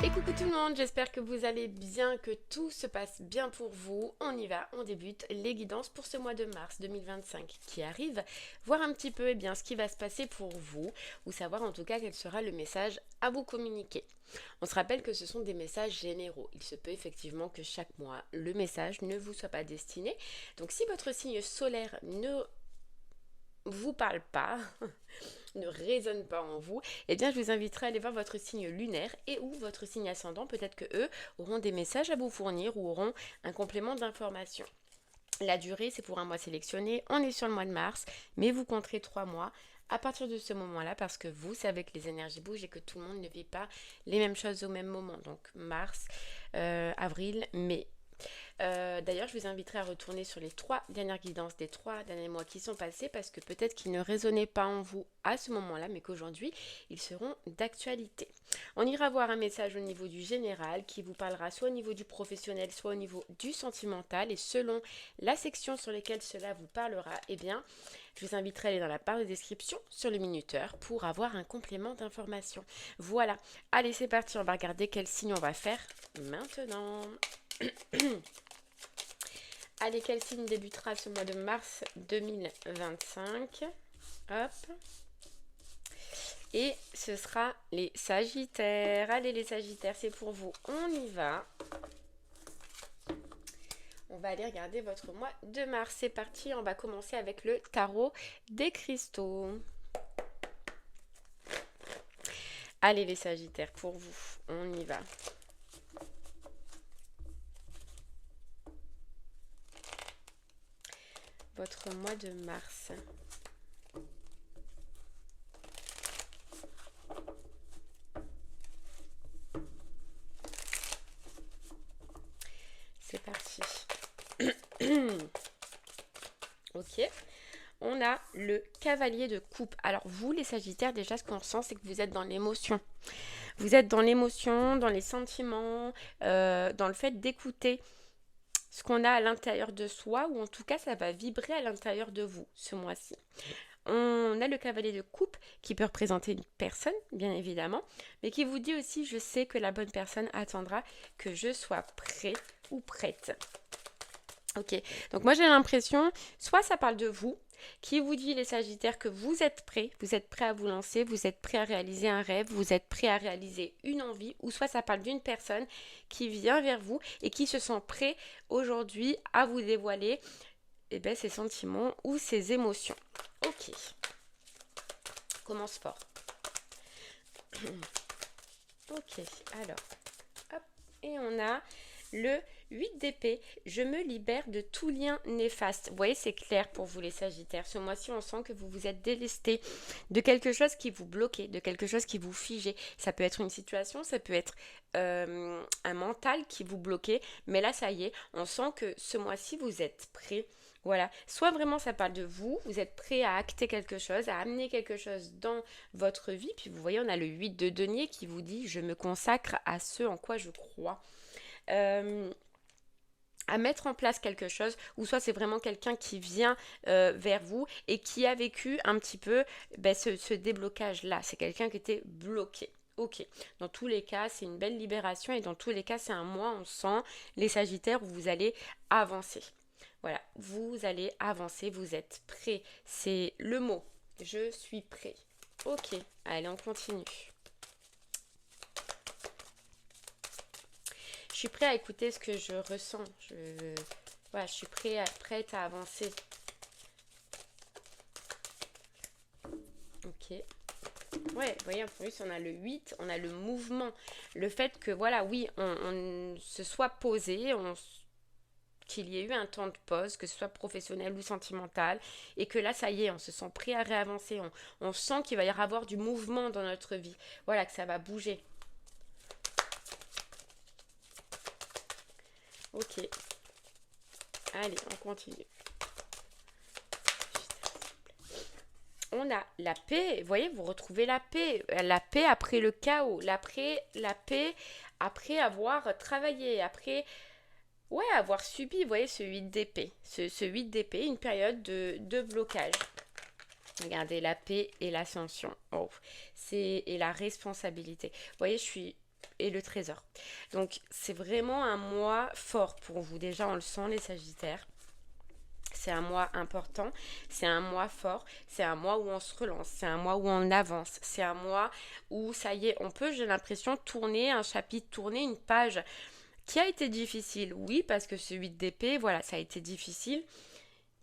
Et coucou tout le monde, j'espère que vous allez bien, que tout se passe bien pour vous. On y va, on débute les guidances pour ce mois de mars 2025 qui arrive. Voir un petit peu ce qui va se passer pour vous, ou savoir en tout cas quel sera le message à vous communiquer. On se rappelle que ce sont des messages généraux. Il se peut effectivement que chaque mois, le message ne vous soit pas destiné. Donc si votre signe solaire ne vous parle pas, ne résonne pas en vous, eh bien je vous inviterai à aller voir votre signe lunaire et ou votre signe ascendant. Peut-être que eux auront des messages à vous fournir ou auront un complément d'information. La durée, c'est pour un mois sélectionné. On est sur le mois de mars, mais vous compterez 3 mois à partir de ce moment-là parce que vous savez que les énergies bougent et que tout le monde ne vit pas les mêmes choses au même moment. Donc mars, avril, mai. D'ailleurs, je vous inviterai à retourner sur les 3 dernières guidances des 3 derniers mois qui sont passés parce que peut-être qu'ils ne résonnaient pas en vous à ce moment-là, mais qu'aujourd'hui, ils seront d'actualité. On ira voir un message au niveau du général qui vous parlera soit au niveau du professionnel, soit au niveau du sentimental. Et selon la section sur laquelle cela vous parlera, eh bien, je vous inviterai à aller dans la barre de description sur le minuteur pour avoir un complément d'information. Voilà, allez c'est parti, on va regarder quel signe on va faire maintenant. Allez, quel signe débutera ce mois de mars 2025? Hop. Et ce sera les Sagittaires. Allez, les Sagittaires, c'est pour vous. On y va. On va aller regarder votre mois de mars. C'est parti, on va commencer avec le tarot des cristaux. Allez, les Sagittaires, pour vous. On y va. Votre mois de mars. C'est parti. Ok. On a le cavalier de coupe. Alors vous, les Sagittaires, déjà ce qu'on ressent, c'est que vous êtes dans l'émotion. Vous êtes dans l'émotion, dans les sentiments, dans le fait d'écouter ce qu'on a à l'intérieur de soi, ou en tout cas ça va vibrer à l'intérieur de vous ce mois-ci. On a le cavalier de coupe qui peut représenter une personne, bien évidemment, mais qui vous dit aussi, je sais que la bonne personne attendra que je sois prêt ou prête. Ok, donc moi j'ai l'impression, soit ça parle de vous, qui vous dit les Sagittaires que vous êtes prêt à vous lancer, vous êtes prêt à réaliser un rêve, vous êtes prêt à réaliser une envie, ou soit ça parle d'une personne qui vient vers vous et qui se sent prêt aujourd'hui à vous dévoiler ses sentiments ou ses émotions. Ok, commence fort. Ok, alors, hop, et on a le 8 d'épée, je me libère de tout lien néfaste. Vous voyez, c'est clair pour vous les Sagittaires. Ce mois-ci, on sent que vous vous êtes délesté de quelque chose qui vous bloquait, de quelque chose qui vous figeait. Ça peut être une situation, ça peut être un mental qui vous bloquait. Mais là, ça y est, on sent que ce mois-ci, vous êtes prêt. Voilà, soit vraiment ça parle de vous, vous êtes prêt à acter quelque chose, à amener quelque chose dans votre vie. Puis vous voyez, on a le 8 de denier qui vous dit, je me consacre à ce en quoi je crois. À mettre en place quelque chose, ou soit c'est vraiment quelqu'un qui vient vers vous et qui a vécu un petit peu ce déblocage-là. C'est quelqu'un qui était bloqué. Ok, dans tous les cas, c'est une belle libération et dans tous les cas, c'est un mois, on sent, les Sagittaires, où vous allez avancer. Voilà, vous allez avancer, vous êtes prêts. C'est le mot. Je suis prêt. Ok, allez, on continue. Je suis prêt à écouter ce que je ressens. Voilà, je suis prête à avancer. Ok. Ouais, vous voyez, en plus, on a le 8, on a le mouvement. Le fait que, voilà, oui, on se soit posé, qu'il y ait eu un temps de pause, que ce soit professionnel ou sentimental, et que là, ça y est, on se sent prêt à réavancer. On sent qu'il va y avoir du mouvement dans notre vie. Voilà, que ça va bouger. Ok. Allez, on continue. On a la paix, vous voyez, vous retrouvez la paix après le chaos, la paix après avoir travaillé, après avoir subi, vous voyez, ce 8 d'épée, ce 8 d'épée, une période de blocage. Regardez, la paix et l'ascension, et la responsabilité. Vous voyez, je suis et le trésor. Donc c'est vraiment un mois fort pour vous. Déjà on le sent les Sagittaires. C'est un mois important, c'est un mois fort, c'est un mois où on se relance, c'est un mois où on avance, c'est un mois où ça y est, on peut, j'ai l'impression, tourner un chapitre, tourner une page qui a été difficile. Oui, parce que ce 8 d'épée, voilà, ça a été difficile.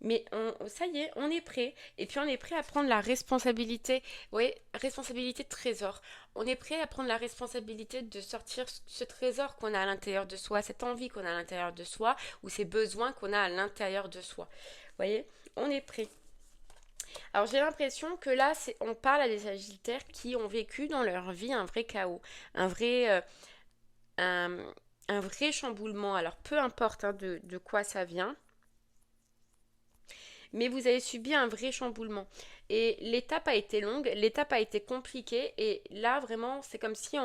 Mais ça y est, on est prêt. Et puis on est prêt à prendre la responsabilité. Oui, responsabilité de trésor. On est prêt à prendre la responsabilité de sortir ce trésor qu'on a à l'intérieur de soi, cette envie qu'on a à l'intérieur de soi, ou ces besoins qu'on a à l'intérieur de soi. Vous voyez, on est prêt. Alors j'ai l'impression que là, on parle à des Sagittaires qui ont vécu dans leur vie un vrai chaos, un vrai, un, un vrai chamboulement. Alors peu importe hein, de quoi ça vient. Mais vous avez subi un vrai chamboulement. Et l'étape a été longue, l'étape a été compliquée, et là vraiment c'est comme si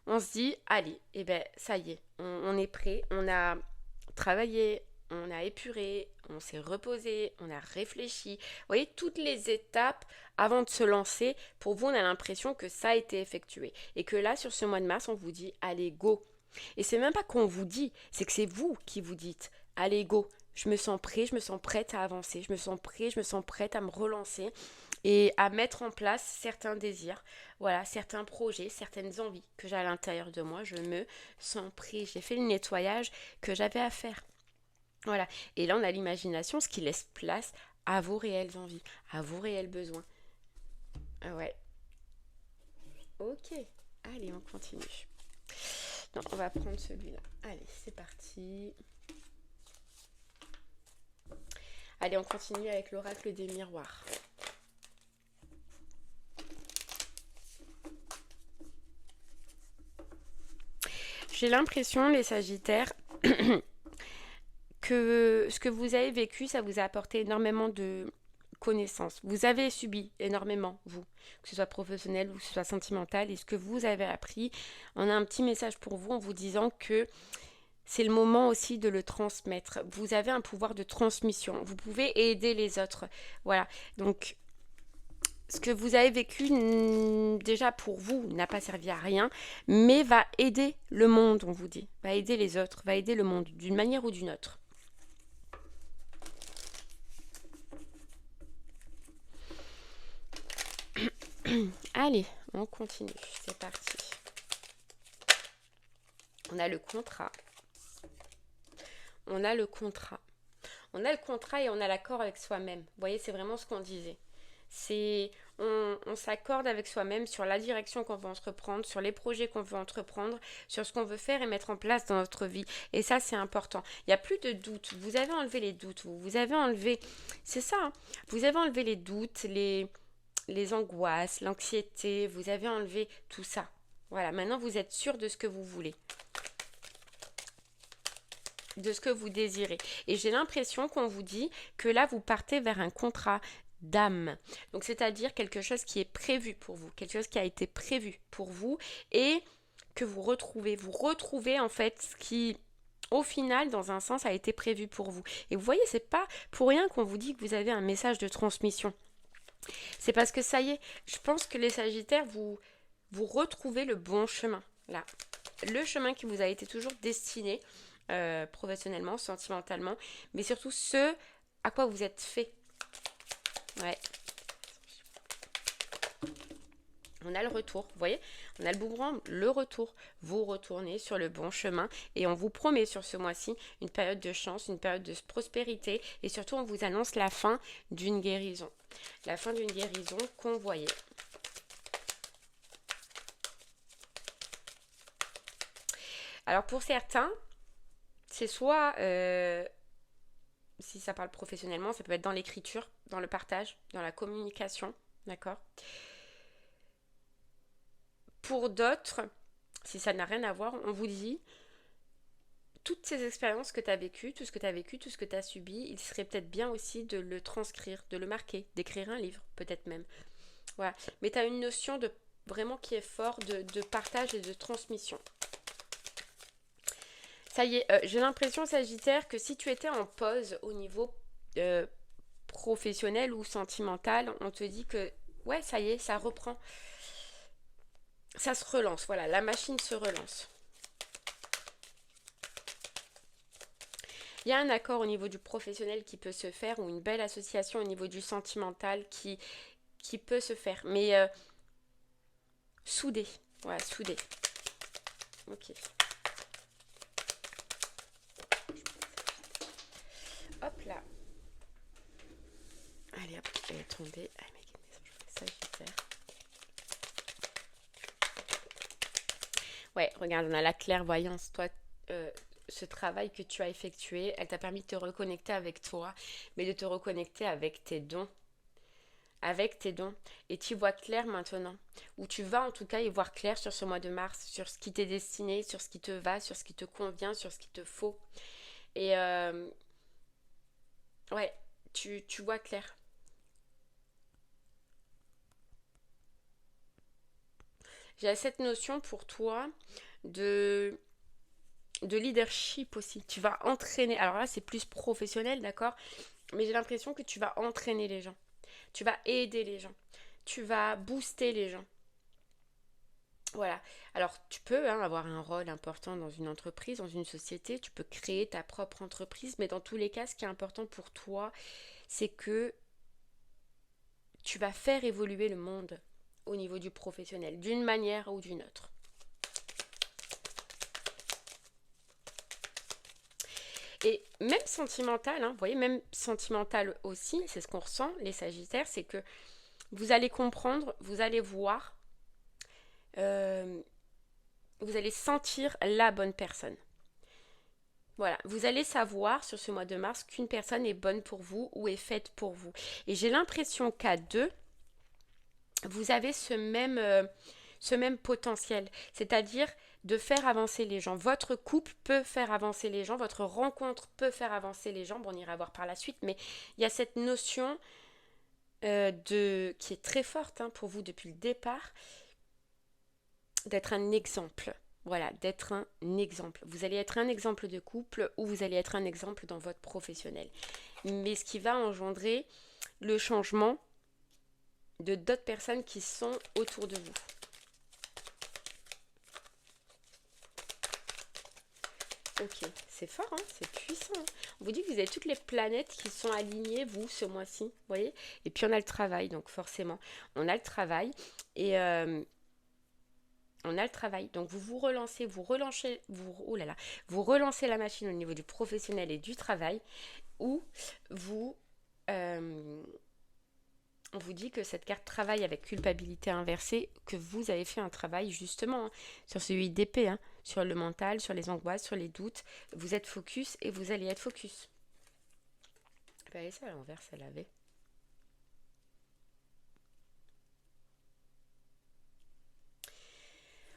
on se dit, allez, et ben ça y est, on est prêt, on a travaillé, on a épuré, on s'est reposé, on a réfléchi. Vous voyez, toutes les étapes avant de se lancer, pour vous on a l'impression que ça a été effectué. Et que là sur ce mois de mars on vous dit, allez go. Et c'est même pas qu'on vous dit, c'est que c'est vous qui vous dites, allez go. Je me sens prêt, je me sens prête à avancer, je me sens prêt, je me sens prête à me relancer et à mettre en place certains désirs, voilà, certains projets, certaines envies que j'ai à l'intérieur de moi. Je me sens prêt, j'ai fait le nettoyage que j'avais à faire. Voilà, et là on a l'imagination, ce qui laisse place à vos réelles envies, à vos réels besoins. Ah ouais, ok, allez on continue. Non, on va prendre celui-là. Allez, c'est parti. Allez, on continue avec l'oracle des miroirs. J'ai l'impression, les Sagittaires, que ce que vous avez vécu, ça vous a apporté énormément de connaissances. Vous avez subi énormément, vous, que ce soit professionnel ou que ce soit sentimental. Et ce que vous avez appris, on a un petit message pour vous en vous disant que c'est le moment aussi de le transmettre. Vous avez un pouvoir de transmission. Vous pouvez aider les autres. Voilà. Donc, ce que vous avez vécu, déjà pour vous, n'a pas servi à rien, mais va aider le monde, on vous dit. Va aider les autres, va aider le monde, d'une manière ou d'une autre. Allez, on continue. C'est parti. On a le contrat. On a le contrat. On a le contrat et on a l'accord avec soi-même. Vous voyez, c'est vraiment ce qu'on disait. On s'accorde avec soi-même sur la direction qu'on veut entreprendre, sur les projets qu'on veut entreprendre, sur ce qu'on veut faire et mettre en place dans notre vie. Et ça, c'est important. Il n'y a plus de doutes. Vous avez enlevé les doutes. Vous avez enlevé... C'est ça. Hein. Vous avez enlevé les doutes, les angoisses, l'anxiété. Vous avez enlevé tout ça. Voilà. Maintenant, vous êtes sûr de ce que vous voulez. De ce que vous désirez. Et j'ai l'impression qu'on vous dit que là, vous partez vers un contrat d'âme. Donc, c'est-à-dire quelque chose qui est prévu pour vous, quelque chose qui a été prévu pour vous et que vous retrouvez. Vous retrouvez en fait ce qui, au final, dans un sens, a été prévu pour vous. Et vous voyez, c'est pas pour rien qu'on vous dit que vous avez un message de transmission. C'est parce que ça y est, je pense que les Sagittaires, vous retrouvez le bon chemin. Là, le chemin qui vous a été toujours destiné, professionnellement, sentimentalement, mais surtout ce à quoi vous êtes fait. Ouais. On a le retour, vous voyez, on a le boomerang, le retour. Vous retournez sur le bon chemin et on vous promet sur ce mois-ci une période de chance, une période de prospérité et surtout on vous annonce la fin d'une guérison. La fin d'une guérison convoyée. Alors pour certains, c'est soit, si ça parle professionnellement, ça peut être dans l'écriture, dans le partage, dans la communication, d'accord ? Pour d'autres, si ça n'a rien à voir, on vous dit, toutes ces expériences que tu as vécues, tout ce que tu as vécu, tout ce que tu as subi, il serait peut-être bien aussi de le transcrire, de le marquer, d'écrire un livre, peut-être même. Voilà. Mais tu as une notion de vraiment qui est fort de partage et de transmission. Ça y est, j'ai l'impression, Sagittaire, que si tu étais en pause au niveau professionnel ou sentimental, on te dit que, ouais, ça y est, ça reprend. Ça se relance, voilà, la machine se relance. Il y a un accord au niveau du professionnel qui peut se faire ou une belle association au niveau du sentimental qui peut se faire. Mais soudé. Voilà, soudé. Ok. Hop là. Allez hop, elle est tombée. Ah, mais Sagittaire. Ouais, regarde, on a la clairvoyance. Toi, ce travail que tu as effectué, elle t'a permis de te reconnecter avec toi, mais de te reconnecter avec tes dons. Avec tes dons. Et tu vois clair maintenant. Ou tu vas en tout cas y voir clair sur ce mois de mars, sur ce qui t'est destiné, sur ce qui te va, sur ce qui te convient, sur ce qui te faut. Et ouais, tu vois clair. J'ai cette notion pour toi de, de leadership aussi. Tu vas entraîner. Alors là, c'est plus professionnel, d'accord? Mais j'ai l'impression que tu vas entraîner les gens. Tu vas aider les gens. Tu vas booster les gens. Voilà. Alors, tu peux avoir un rôle important dans une entreprise, dans une société. Tu peux créer ta propre entreprise. Mais dans tous les cas, ce qui est important pour toi, c'est que tu vas faire évoluer le monde au niveau du professionnel, d'une manière ou d'une autre. Et même sentimental, vous voyez, même sentimental aussi, c'est ce qu'on ressent, les Sagittaires, c'est que vous allez comprendre, vous allez voir, euh, vous allez sentir la bonne personne. Voilà, vous allez savoir sur ce mois de mars qu'une personne est bonne pour vous ou est faite pour vous. Et j'ai l'impression qu'à deux, vous avez ce même potentiel, c'est-à-dire de faire avancer les gens. Votre couple peut faire avancer les gens, votre rencontre peut faire avancer les gens. Bon, on ira voir par la suite, mais il y a cette notion qui est très forte pour vous depuis le départ, d'être un exemple. Voilà, d'être un exemple. Vous allez être un exemple de couple ou vous allez être un exemple dans votre professionnel. Mais ce qui va engendrer le changement de d'autres personnes qui sont autour de vous. Ok, c'est fort, c'est puissant. On vous dit que vous avez toutes les planètes qui sont alignées, vous, ce mois-ci, vous voyez. Et puis on a le travail, donc forcément, on a le travail. Et on a le travail. Donc vous relancez, oh là là, vous relancez la machine au niveau du professionnel et du travail, ou vous, on vous dit que cette carte travail avec culpabilité inversée, que vous avez fait un travail justement sur ce 8 d'épée, sur le mental, sur les angoisses, sur les doutes. Vous êtes focus et vous allez être focus. Ben, ça à l'envers, ça l'avait.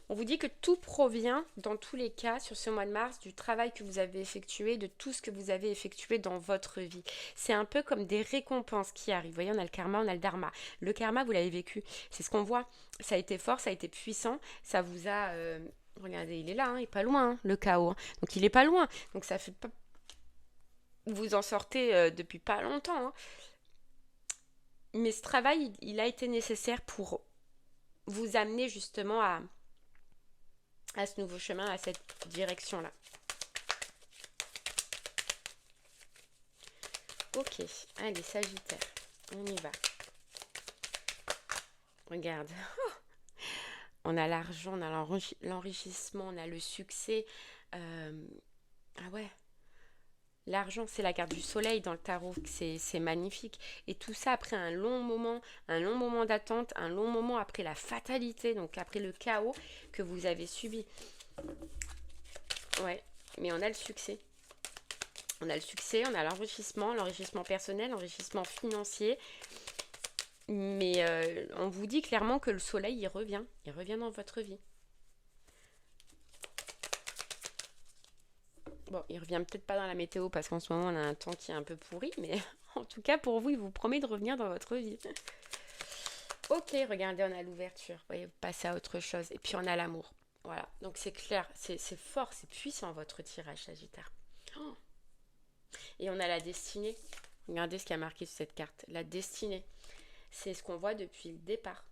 On vous dit que tout provient, dans tous les cas, sur ce mois de mars, du travail que vous avez effectué, de tout ce que vous avez effectué dans votre vie. C'est un peu comme des récompenses qui arrivent. Vous voyez, on a le karma, on a le dharma. Le karma, vous l'avez vécu. C'est ce qu'on voit. Ça a été fort, ça a été puissant. Ça vous a... regardez, il est là, il est pas loin, le chaos. Donc il est pas loin. Donc ça fait pas... Vous en sortez depuis pas longtemps. Mais ce travail, il a été nécessaire pour vous amener justement à ce nouveau chemin, à cette direction-là. Ok, allez, Sagittaire, on y va. Regarde, on a l'argent, on a l'enrichissement, on a le succès. Ah ouais, l'argent, c'est la carte du soleil dans le tarot, c'est magnifique. Et tout ça après un long moment d'attente, un long moment après la fatalité, donc après le chaos que vous avez subi. Ouais, mais on a le succès. On a le succès, on a l'enrichissement personnel, l'enrichissement financier. Mais on vous dit clairement que le soleil, il revient dans votre vie. Bon, il revient peut-être pas dans la météo parce qu'en ce moment, on a un temps qui est un peu pourri, mais en tout cas, pour vous, il vous promet de revenir dans votre vie. Ok, regardez, on a l'ouverture. Vous voyez, vous passez à autre chose. Et puis, on a l'amour. Voilà, donc c'est clair, c'est fort, c'est puissant votre tirage, Sagittaire. Oh. Et on a la destinée. Regardez ce qui a marqué sur cette carte. La destinée. C'est ce qu'on voit depuis le départ.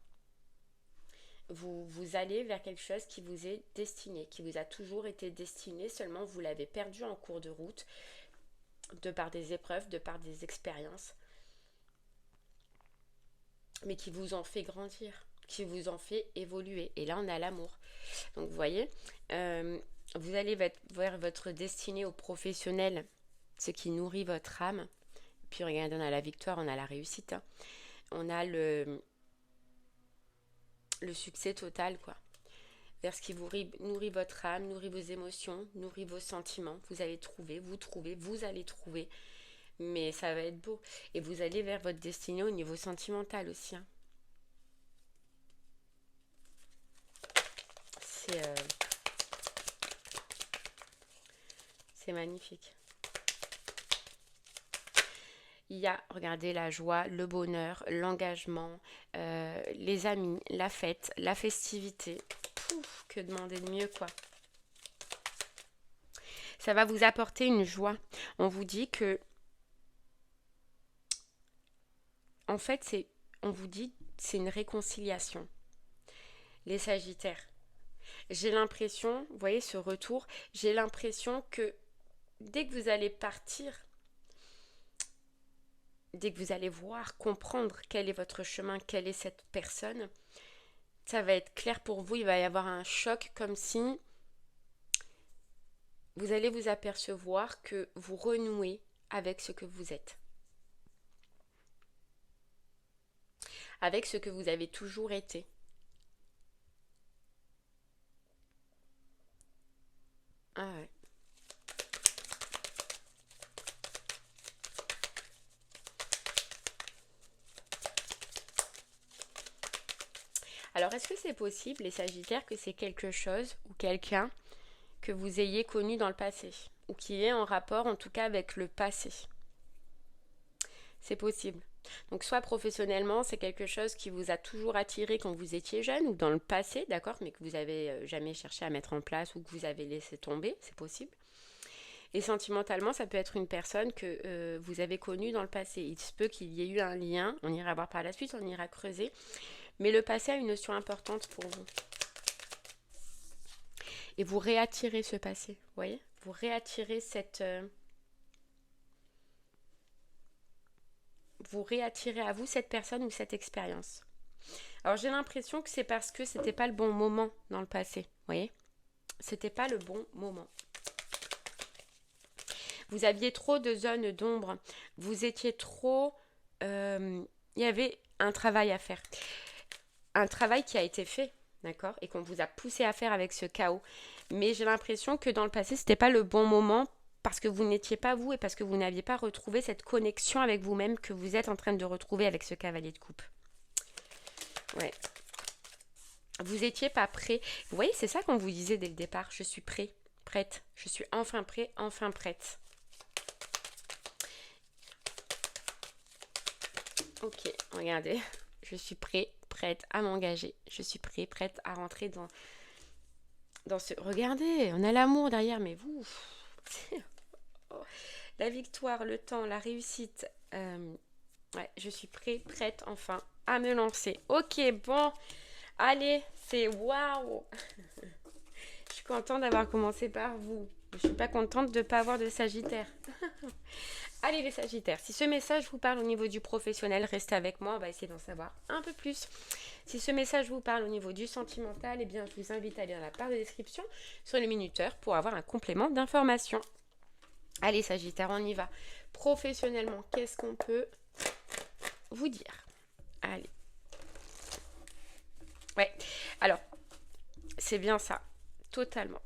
Vous allez vers quelque chose qui vous est destiné, qui vous a toujours été destiné, seulement vous l'avez perdu en cours de route. de par des épreuves, de par des expériences, mais qui vous ont fait grandir, qui vous ont fait évoluer. Et là, on a l'amour. Donc, vous voyez, vous allez vers votre destinée au professionnel, ce qui nourrit votre âme. Puis, regardez, on a la victoire, on a la réussite. Hein. On a le succès total, quoi. Vers ce qui vous nourrit votre âme, nourrit vos émotions, nourrit vos sentiments. Vous allez trouver, vous allez trouver. Mais ça va être beau. Et vous allez vers votre destinée au niveau sentimental aussi. Hein. C'est magnifique. Il y a, regardez, la joie, le bonheur, l'engagement, les amis, la fête, la festivité. Pouf, que demander de mieux, quoi. Ça va vous apporter une joie. On vous dit que, en fait, on vous dit, c'est une réconciliation. Les Sagittaires. J'ai l'impression, vous voyez ce retour, j'ai l'impression que dès que vous allez partir, dès que vous allez voir, comprendre quel est votre chemin, quelle est cette personne, ça va être clair pour vous, il va y avoir un choc comme si vous allez vous apercevoir que vous renouez avec ce que vous êtes. Avec ce que vous avez toujours été. Ah ouais. Alors, est-ce que c'est possible, les Sagittaires, que c'est quelque chose ou quelqu'un que vous ayez connu dans le passé ou qui est en rapport, en tout cas, avec le passé? C'est possible. Donc, soit professionnellement, c'est quelque chose qui vous a toujours attiré quand vous étiez jeune ou dans le passé, d'accord, mais que vous n'avez jamais cherché à mettre en place ou que vous avez laissé tomber, c'est possible. Et sentimentalement, ça peut être une personne que vous avez connue dans le passé. Il se peut qu'il y ait eu un lien, on ira voir par la suite, on ira creuser. Mais le passé a une notion importante pour vous. Et vous réattirez ce passé, vous voyez? Vous réattirez vous réattirez à vous cette personne ou cette expérience. Alors j'ai l'impression que c'est parce que c'était pas le bon moment dans le passé, vous voyez? C'était pas le bon moment. Vous aviez trop de zones d'ombre. Vous étiez trop... Il y avait un travail à faire. Un travail qui a été fait, d'accord? Et qu'on vous a poussé à faire avec ce chaos. Mais j'ai l'impression que dans le passé, c'était pas le bon moment parce que vous n'étiez pas vous et parce que vous n'aviez pas retrouvé cette connexion avec vous-même que vous êtes en train de retrouver avec ce cavalier de coupe. Ouais. Vous n'étiez pas prêt. Vous voyez, c'est ça qu'on vous disait dès le départ. Je suis prêt, prête. Je suis enfin prêt, enfin prête. Ok, regardez. Je suis prête à m'engager. Je suis prête à rentrer dans ce... Regardez, on a l'amour derrière, mais vous... La victoire, le temps, la réussite. Ouais, je suis prête enfin à me lancer. Ok, bon. Allez, c'est waouh. Je suis contente d'avoir commencé par vous. Je suis pas contente de ne pas avoir de Sagittaire. Allez les Sagittaires, si ce message vous parle au niveau du professionnel, restez avec moi, on va essayer d'en savoir un peu plus. Si ce message vous parle au niveau du sentimental, eh bien je vous invite à lire la barre de description sur le minuteur pour avoir un complément d'information. Allez Sagittaire, on y va. Professionnellement, qu'est-ce qu'on peut vous dire? Allez. Ouais, alors, c'est bien ça, totalement.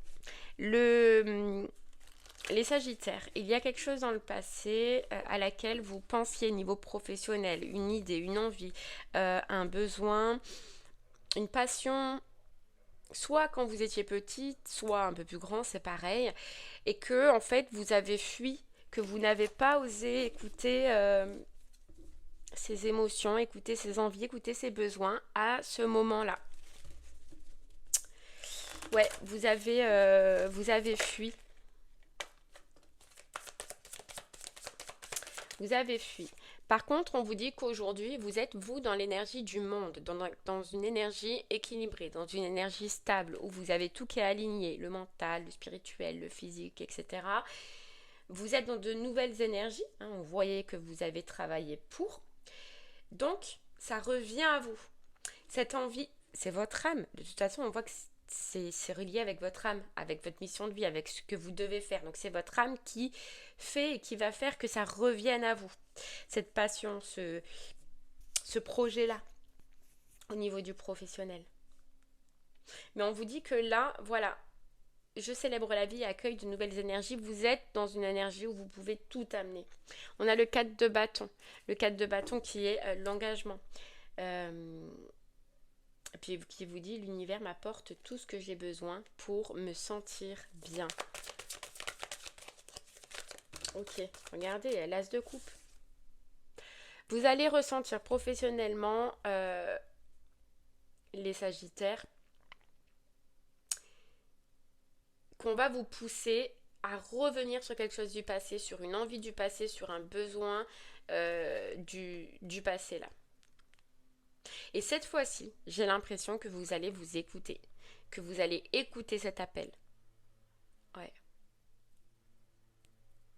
Les Sagittaires, il y a quelque chose dans le passé à laquelle vous pensiez niveau professionnel, une idée, une envie, un besoin, une passion, soit quand vous étiez petite, soit un peu plus grand, c'est pareil, et que en fait vous avez fui, que vous n'avez pas osé écouter ses émotions, écouter ses envies, écouter ses besoins à ce moment-là. Ouais, vous avez fui. Vous avez fui. Par contre, on vous dit qu'aujourd'hui, vous êtes vous dans l'énergie du monde, dans une énergie équilibrée, dans une énergie stable, où vous avez tout qui est aligné, le mental, le spirituel, le physique, etc. Vous êtes dans de nouvelles énergies, hein, vous voyez que vous avez travaillé pour. Donc, ça revient à vous. Cette envie, c'est votre âme. De toute façon, on voit que c'est relié avec votre âme, avec votre mission de vie, avec ce que vous devez faire. Donc, c'est votre âme qui fait et qui va faire que ça revienne à vous. Cette passion, ce projet-là, au niveau du professionnel. Mais on vous dit que là, voilà, je célèbre la vie et accueille de nouvelles énergies. Vous êtes dans une énergie où vous pouvez tout amener. On a le 4 de bâton. Le 4 de bâton qui est l'engagement. Puis qui vous dit l'univers m'apporte tout ce que j'ai besoin pour me sentir bien. Ok, regardez, l'as de coupe. Vous allez ressentir professionnellement les sagittaires qu'on va vous pousser à revenir sur quelque chose du passé, sur une envie du passé, sur un besoin du passé là. Et cette fois-ci, j'ai l'impression que vous allez vous écouter, que vous allez écouter cet appel. Ouais.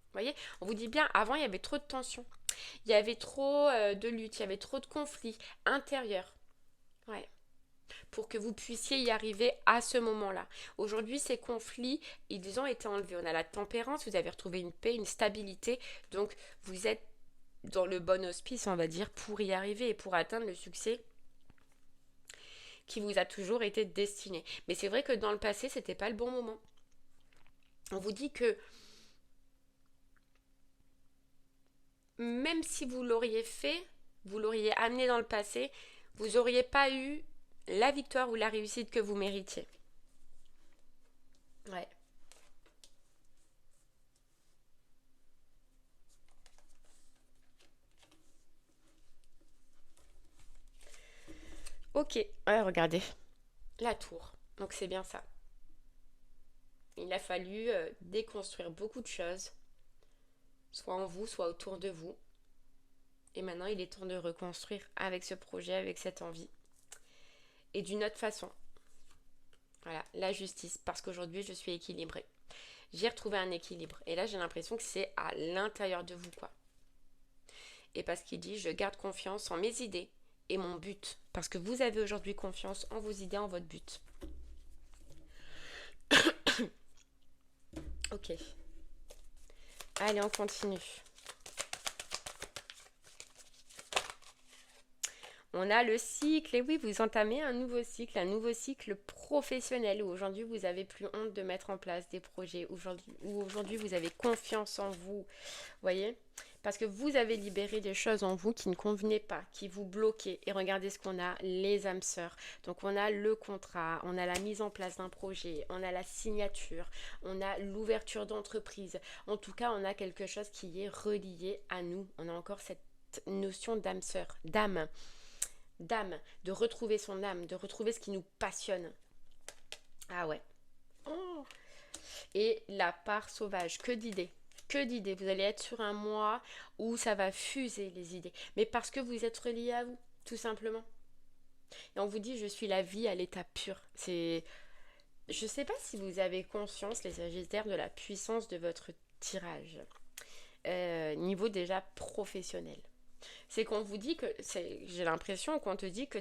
Vous voyez, on vous dit bien, avant il y avait trop de tensions, il y avait trop de luttes, il y avait trop de conflits intérieurs. Ouais. Pour que vous puissiez y arriver à ce moment-là. Aujourd'hui, ces conflits, ils ont été enlevés. On a la tempérance, vous avez retrouvé une paix, une stabilité. Donc, vous êtes dans le bon hospice, on va dire, pour y arriver et pour atteindre le succès qui vous a toujours été destiné. Mais c'est vrai que dans le passé, c'était pas le bon moment. On vous dit que même si vous l'auriez fait, vous l'auriez amené dans le passé, vous n'auriez pas eu la victoire ou la réussite que vous méritiez. Ouais. Ok, ouais, regardez. La tour. Donc c'est bien ça. Il a fallu déconstruire beaucoup de choses, soit en vous, soit autour de vous. Et maintenant, il est temps de reconstruire avec ce projet, avec cette envie. Et d'une autre façon. Voilà, la justice. Parce qu'aujourd'hui, je suis équilibrée. J'ai retrouvé un équilibre. Et là, j'ai l'impression que c'est à l'intérieur de vous, quoi. Et parce qu'il dit, je garde confiance en mes idées et mon but. Parce que vous avez aujourd'hui confiance en vos idées, en votre but. Ok. Allez, on continue. On a le cycle, et oui, vous entamez un nouveau cycle professionnel où aujourd'hui vous n'avez plus honte de mettre en place des projets, où aujourd'hui vous avez confiance en vous, voyez, parce que vous avez libéré des choses en vous qui ne convenaient pas, qui vous bloquaient. Et regardez ce qu'on a, les âmes sœurs. Donc on a le contrat, on a la mise en place d'un projet, on a la signature, on a l'ouverture d'entreprise. En tout cas, on a quelque chose qui est relié à nous. On a encore cette notion d'âme sœur, d'âme, de retrouver son âme, de retrouver ce qui nous passionne. Ah ouais. Oh. Et la part sauvage, que d'idées. Que d'idées. Vous allez être sur un mois où ça va fuser les idées. Mais parce que vous êtes relié à vous, tout simplement. Et on vous dit, je suis la vie à l'état pur. C'est... Je ne sais pas si vous avez conscience, les Sagittaires, de la puissance de votre tirage. Niveau déjà professionnel. C'est qu'on vous dit que, j'ai l'impression qu'on te dit que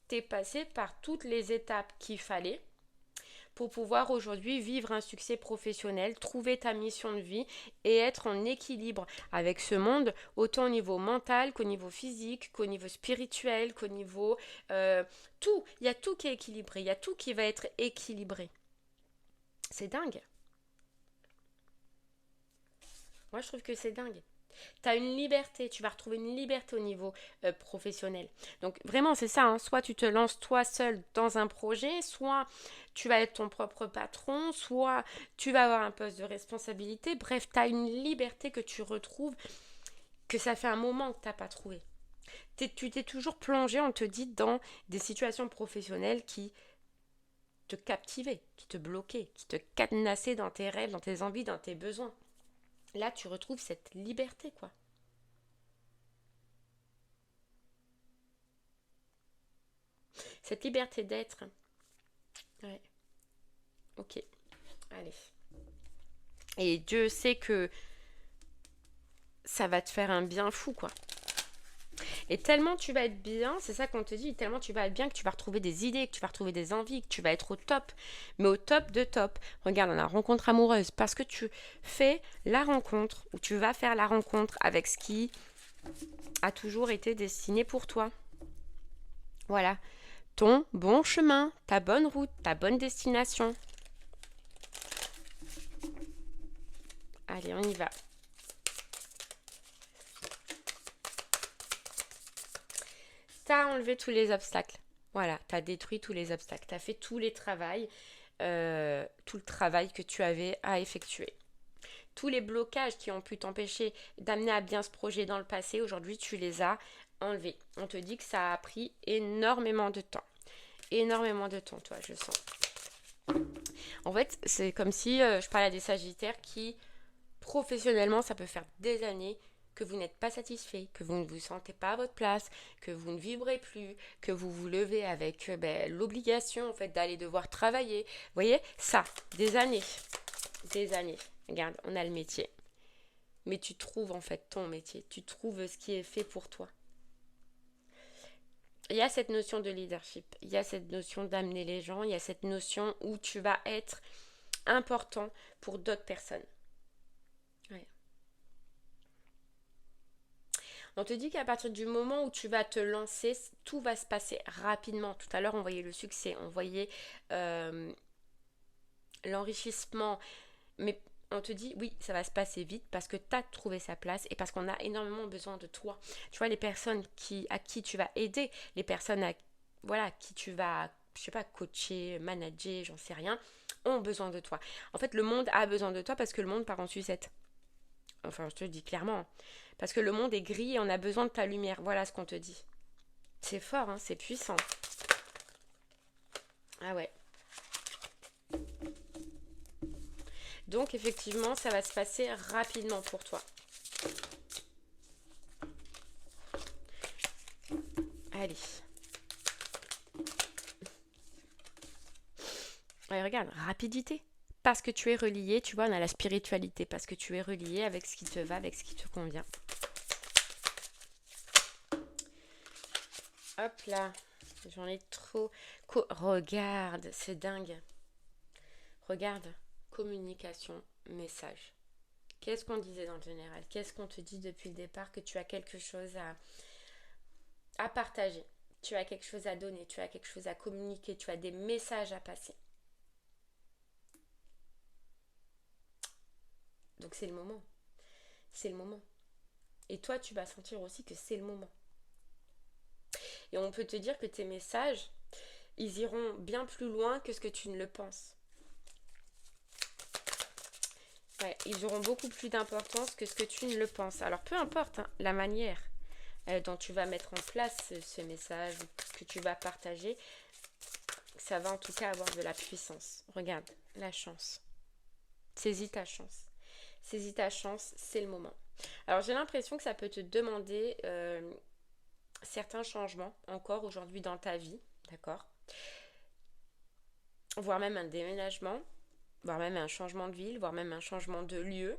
t'es passé par toutes les étapes qu'il fallait pour pouvoir aujourd'hui vivre un succès professionnel, trouver ta mission de vie et être en équilibre avec ce monde, autant au niveau mental qu'au niveau physique, qu'au niveau spirituel, qu'au niveau... tout, il y a tout qui est équilibré, il y a tout qui va être équilibré. C'est dingue. Moi, je trouve que c'est dingue. Tu as une liberté, tu vas retrouver une liberté au niveau professionnel. Donc vraiment c'est ça, hein. Soit tu te lances toi seul dans un projet, soit tu vas être ton propre patron, soit tu vas avoir un poste de responsabilité. Bref, tu as une liberté que tu retrouves, que ça fait un moment que tu n'as pas trouvé. Tu t'es toujours plongé, on te dit, dans des situations professionnelles qui te captivaient, qui te bloquaient, qui te cadenassaient dans tes rêves, dans tes envies, dans tes besoins. Là, tu retrouves cette liberté, quoi. Cette liberté d'être. Ouais. Ok. Allez. Et Dieu sait que ça va te faire un bien fou, quoi. Et tellement tu vas être bien, c'est ça qu'on te dit, tellement tu vas être bien que tu vas retrouver des idées, que tu vas retrouver des envies, que tu vas être au top, mais au top de top. Regarde, dans la rencontre amoureuse, parce que tu fais la rencontre, ou tu vas faire la rencontre avec ce qui a toujours été destiné pour toi. Voilà, ton bon chemin, ta bonne route, ta bonne destination. Allez, on y va. T'as enlevé tous les obstacles. Voilà, t'as détruit tous les obstacles. T'as fait tout le travail que tu avais à effectuer. Tous les blocages qui ont pu t'empêcher d'amener à bien ce projet dans le passé, aujourd'hui tu les as enlevés. On te dit que ça a pris énormément de temps. Énormément de temps, toi, je sens. En fait, c'est comme si je parlais à des sagittaires qui, professionnellement, ça peut faire des années que vous n'êtes pas satisfait, que vous ne vous sentez pas à votre place, que vous ne vibrez plus, que vous vous levez avec l'obligation en fait d'aller devoir travailler. Vous voyez, ça, des années. Des années. Regarde, on a le métier. Mais tu trouves en fait ton métier. Tu trouves ce qui est fait pour toi. Il y a cette notion de leadership. Il y a cette notion d'amener les gens. Il y a cette notion où tu vas être important pour d'autres personnes. Ouais. On te dit qu'à partir du moment où tu vas te lancer, tout va se passer rapidement. Tout à l'heure, on voyait le succès, on voyait l'enrichissement. Mais on te dit, oui, ça va se passer vite parce que tu as trouvé sa place et parce qu'on a énormément besoin de toi. Tu vois, les personnes à qui tu vas aider, les personnes à qui tu vas, je sais pas, coacher, manager, j'en sais rien, ont besoin de toi. En fait, le monde a besoin de toi parce que le monde part en sucette. Enfin, je te le dis clairement. Parce que le monde est gris et on a besoin de ta lumière. Voilà ce qu'on te dit. C'est fort, hein, c'est puissant. Ah ouais. Donc, effectivement, ça va se passer rapidement pour toi. Allez. Ouais, regarde, rapidité. Parce que tu es relié, tu vois, on a la spiritualité. Parce que tu es relié avec ce qui te va, avec ce qui te convient. Hop là, j'en ai trop. Regarde, c'est dingue. Regarde, communication, message. Qu'est-ce qu'on disait dans le général? Qu'est-ce qu'on te dit depuis le départ? Que tu as quelque chose à partager. Tu as quelque chose à donner, tu as quelque chose à communiquer, tu as des messages à passer. Donc c'est le moment. C'est le moment. Et toi, tu vas sentir aussi que c'est le moment. Et on peut te dire que tes messages, ils iront bien plus loin que ce que tu ne le penses. Ouais, ils auront beaucoup plus d'importance que ce que tu ne le penses. Alors peu importe hein, la manière dont tu vas mettre en place ce message, que tu vas partager, ça va en tout cas avoir de la puissance. Regarde, la chance. Saisis ta chance. Saisis ta chance, c'est le moment. Alors j'ai l'impression que ça peut te demander certains changements encore aujourd'hui dans ta vie, d'accord? Voire même un déménagement, voire même un changement de ville, voire même un changement de lieu.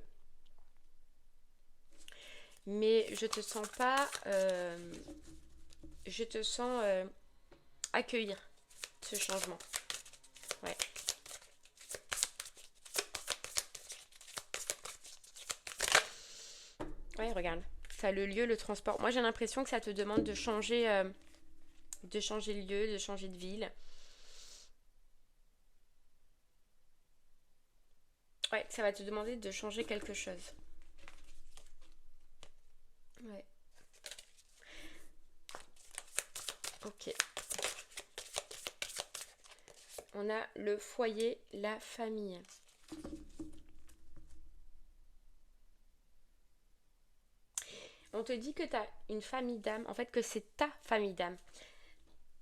Mais je te sens pas... je te sens accueillir ce changement. Ouais. Ouais, regarde. T'as le lieu, le transport. Moi, j'ai l'impression que ça te demande de changer de lieu, de changer de ville. Ouais, ça va te demander de changer quelque chose. Ouais. Ok. On a le foyer, la famille. On te dit que tu as une famille d'âme, en fait que c'est ta famille d'âme.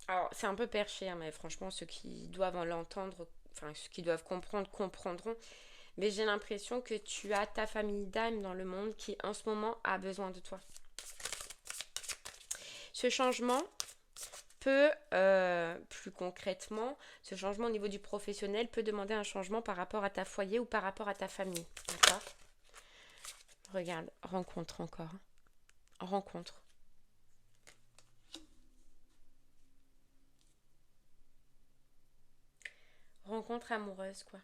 Alors c'est un peu perché, hein, mais franchement ceux qui doivent l'entendre, enfin ceux qui doivent comprendre, comprendront. Mais j'ai l'impression que tu as ta famille d'âme dans le monde qui en ce moment a besoin de toi. Ce changement peut, plus concrètement, ce changement au niveau du professionnel peut demander un changement par rapport à ta foyer ou par rapport à ta famille. D'accord ? Regarde, rencontre encore. Rencontre. Rencontre amoureuse, quoi.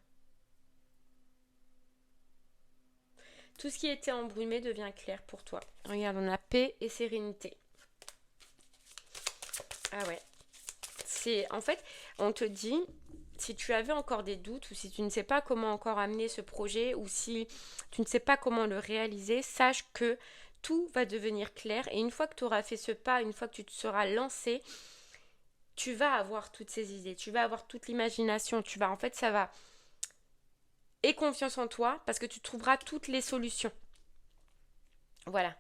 Tout ce qui était embrumé devient clair pour toi. Regarde, on a paix et sérénité. Ah ouais. En fait, on te dit, si tu avais encore des doutes ou si tu ne sais pas comment encore amener ce projet ou si tu ne sais pas comment le réaliser, sache que tout va devenir clair et une fois que tu auras fait ce pas, une fois que tu te seras lancé, tu vas avoir toutes ces idées, tu vas avoir toute l'imagination, en fait, ça va. Aie confiance en toi parce que tu trouveras toutes les solutions. Voilà.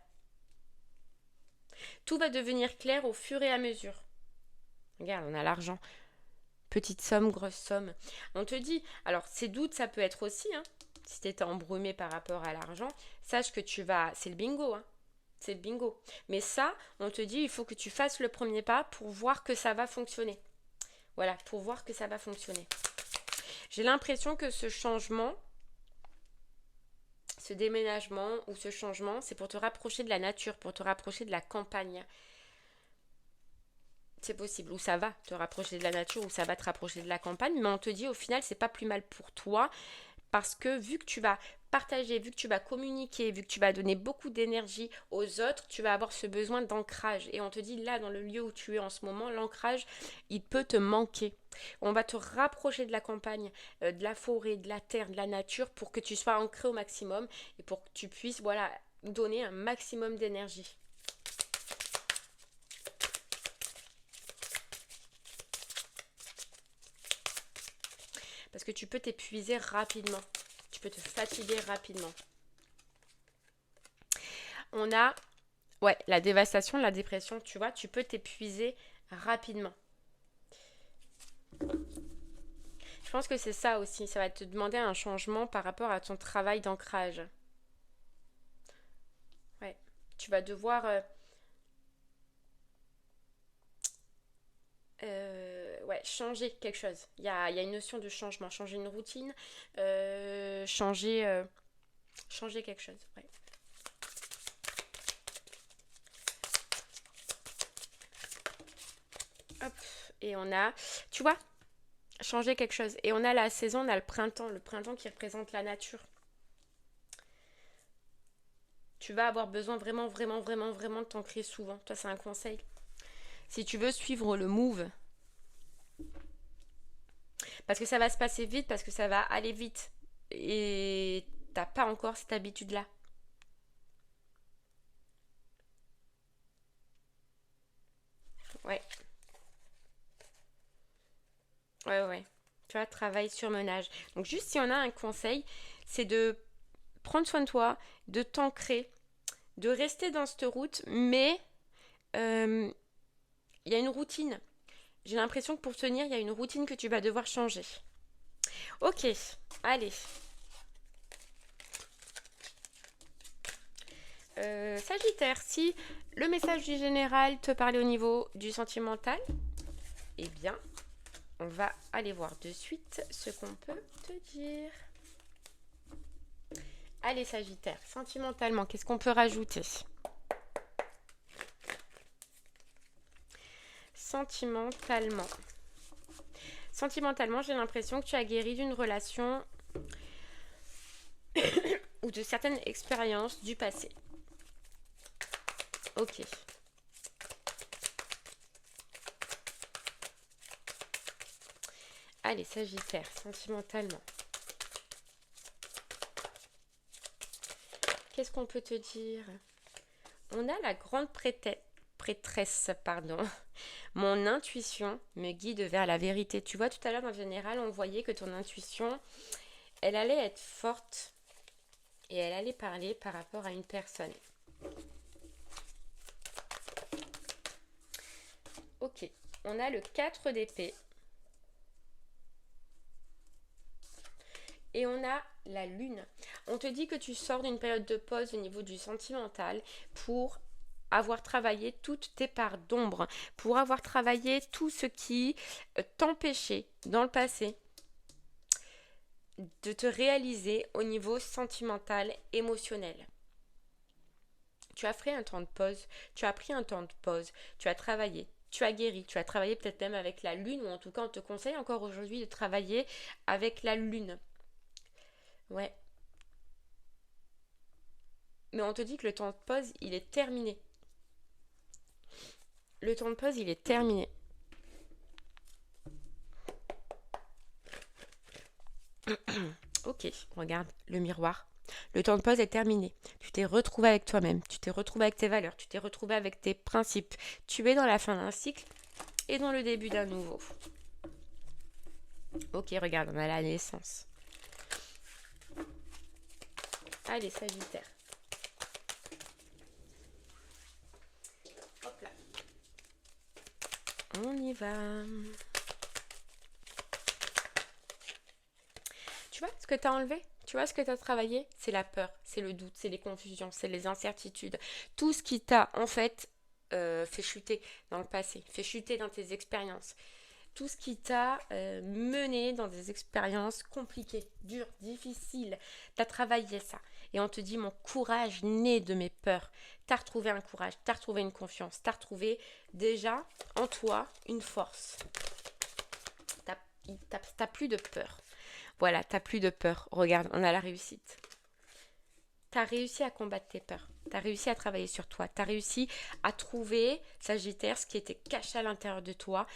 Tout va devenir clair au fur et à mesure. Regarde, on a l'argent. Petite somme, grosse somme. On te dit, alors ces doutes, ça peut être aussi, hein, si tu étais embrumé par rapport à l'argent, sache que tu vas, c'est le bingo, hein, c'est le bingo. Mais ça, on te dit, il faut que tu fasses le premier pas pour voir que ça va fonctionner. Voilà, pour voir que ça va fonctionner. J'ai l'impression que ce changement, ce déménagement ou ce changement, c'est pour te rapprocher de la nature, pour te rapprocher de la campagne. C'est possible, ou ça va te rapprocher de la nature, ou ça va te rapprocher de la campagne, mais on te dit au final c'est pas plus mal pour toi, parce que vu que tu vas partager, vu que tu vas communiquer, vu que tu vas donner beaucoup d'énergie aux autres, tu vas avoir ce besoin d'ancrage. Et on te dit là, dans le lieu où tu es en ce moment, l'ancrage, il peut te manquer. On va te rapprocher de la campagne, de la forêt, de la terre, de la nature, pour que tu sois ancré au maximum et pour que tu puisses, voilà, donner un maximum d'énergie. Parce que tu peux t'épuiser rapidement. Tu peux te fatiguer rapidement. On a, ouais, la dévastation, la dépression, tu vois, tu peux t'épuiser rapidement. Je pense que c'est ça aussi. Ça va te demander un changement par rapport à ton travail d'ancrage. Ouais. Tu vas devoir ouais, changer quelque chose. Il y a une notion de changement. Changer une routine. Changer quelque chose. Ouais. Hop. Et on a, tu vois, changer quelque chose. Et on a la saison, on a le printemps qui représente la nature. Tu vas avoir besoin vraiment de t'ancrer souvent. Toi, c'est un conseil. Si tu veux suivre le move, parce que ça va se passer vite, parce que ça va aller vite. Et t'as pas encore cette habitude-là. Ouais. Ouais. Tu vois, travail sur menage. Donc juste si on a un conseil, c'est de prendre soin de toi, de t'ancrer, de rester dans cette route, mais il y a une routine. J'ai l'impression que pour tenir, il y a une routine que tu vas devoir changer. Ok, allez. Sagittaire, si le message du général te parlait au niveau du sentimental, eh bien, on va aller voir de suite ce qu'on peut te dire. Allez, Sagittaire, sentimentalement, qu'est-ce qu'on peut rajouter? Sentimentalement. Sentimentalement, j'ai l'impression que tu as guéri d'une relation ou de certaines expériences du passé. Ok. Allez, Sagittaire, sentimentalement. Qu'est-ce qu'on peut te dire? On a la grande prêtresse, pardon. Mon intuition me guide vers la vérité. Tu vois, tout à l'heure, dans le général, on voyait que ton intuition, elle allait être forte et elle allait parler par rapport à une personne. Ok, on a le 4 d'épée. Et on a la lune. On te dit que tu sors d'une période de pause au niveau du sentimental pour avoir travaillé toutes tes parts d'ombre, pour avoir travaillé tout ce qui t'empêchait dans le passé de te réaliser au niveau sentimental, émotionnel. Tu as pris un temps de pause, tu as pris un temps de pause, tu as travaillé, tu as guéri, tu as travaillé peut-être même avec la lune, ou en tout cas on te conseille encore aujourd'hui de travailler avec la lune. Ouais. Mais on te dit que le temps de pause, il est terminé. Le temps de pause, il est terminé. Ok, regarde le miroir. Le temps de pause est terminé. Tu t'es retrouvé avec toi-même, tu t'es retrouvé avec tes valeurs, tu t'es retrouvé avec tes principes. Tu es dans la fin d'un cycle et dans le début d'un nouveau. Ok, regarde, on a la naissance. Allez, Sagittaire. Hop là. On y va. Tu vois ce que tu as enlevé? Tu vois ce que tu as travaillé? C'est la peur, c'est le doute, c'est les confusions, c'est les incertitudes. Tout ce qui t'a en fait fait chuter dans le passé, fait chuter dans tes expériences. Tout ce qui t'a mené dans des expériences compliquées, dures, difficiles. Tu as travaillé ça. Et on te dit, mon courage naît de mes peurs. Tu as retrouvé un courage, tu as retrouvé une confiance, tu as retrouvé déjà en toi une force. T'as plus de peur. Voilà, t'as plus de peur. Regarde, on a la réussite. T'as réussi à combattre tes peurs. T'as réussi à travailler sur toi. T'as réussi à trouver, Sagittaire, ce qui était caché à l'intérieur de toi